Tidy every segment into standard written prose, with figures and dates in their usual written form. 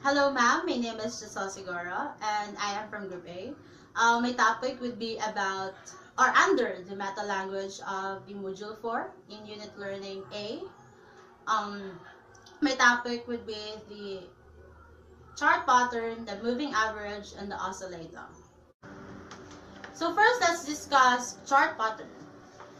Hello ma'am, my name is Giselle Sigora and I am from Group A. My topic would be about or under the meta language of the Module 4 in Unit Learning A. My topic would be the chart pattern, the moving average, and the oscillator. So first, let's discuss chart pattern.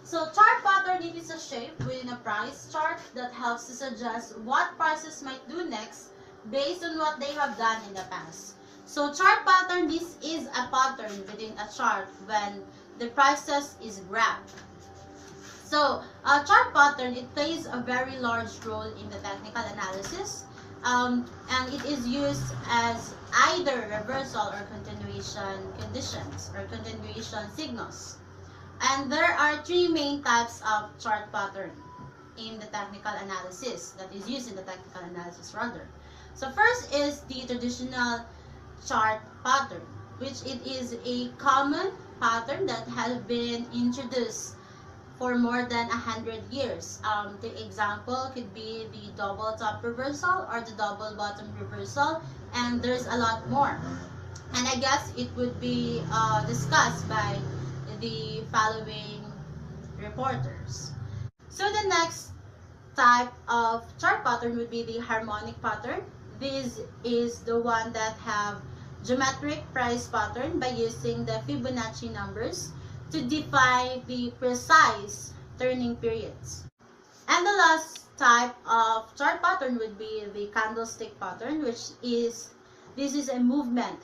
So chart pattern, it is a shape within a price chart that helps to suggest what prices might do next based on what they have done in the past. So chart pattern, this is a pattern within a chart when the prices is graphed. So a chart pattern, it plays a very large role in the technical analysis, and it is used as either reversal or continuation conditions or continuation signals. And there are three main types of chart pattern in the technical analysis that is used in the technical analysis rather. So first is the traditional chart pattern, which it is a common pattern that has been introduced for more than 100 years. The example could be the double top reversal or the double bottom reversal, and there's a lot more. And I guess it would be discussed by the following reporters. So the next type of chart pattern would be the harmonic pattern. This is the one that have geometric price pattern by using the Fibonacci numbers to define the precise turning periods. And the last type of chart pattern would be the candlestick pattern, which is this is a movement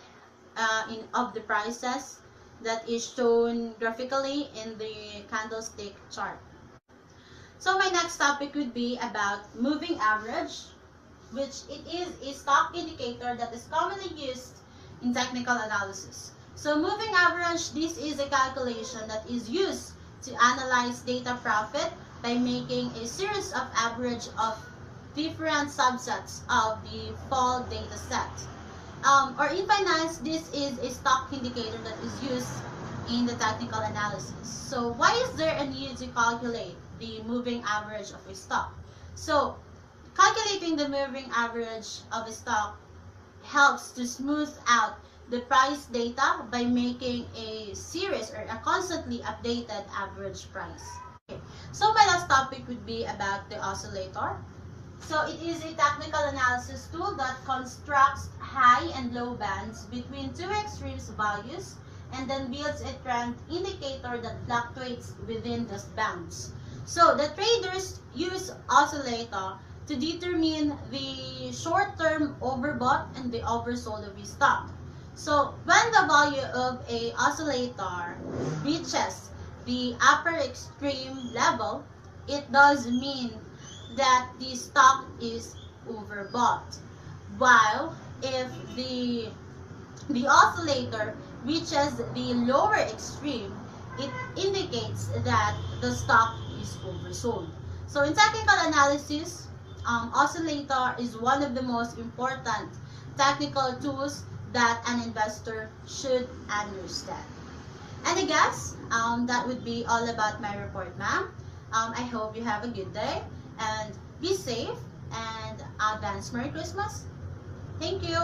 of the prices that is shown graphically in the candlestick chart. So my next topic would be about moving average, which it is a stock indicator that is commonly used in technical analysis. So moving average, this is a calculation that is used to analyze data profit by making a series of average of different subsets of the fall data set. Or in finance, this is a stock indicator that is used in the technical analysis. So why is there a need to calculate the moving average of a stock? So calculating the moving average of a stock helps to smooth out the price data by making a series or a constantly updated average price. Okay. So my last topic would be about the oscillator. So it is a technical analysis tool that constructs high and low bands between two extremes values and then builds a trend indicator that fluctuates within those bands. So the traders use oscillator to determine the short-term overbought and the oversold of a stock. So when the value of a oscillator reaches the upper extreme level, it does mean that the stock is overbought. While if the oscillator reaches the lower extreme, it indicates that the stock is oversold. So in technical analysis, oscillator is one of the most important technical tools that an investor should understand. And I guess that would be all about my report, ma'am. I hope you have a good day and be safe and advance Merry Christmas. Thank you.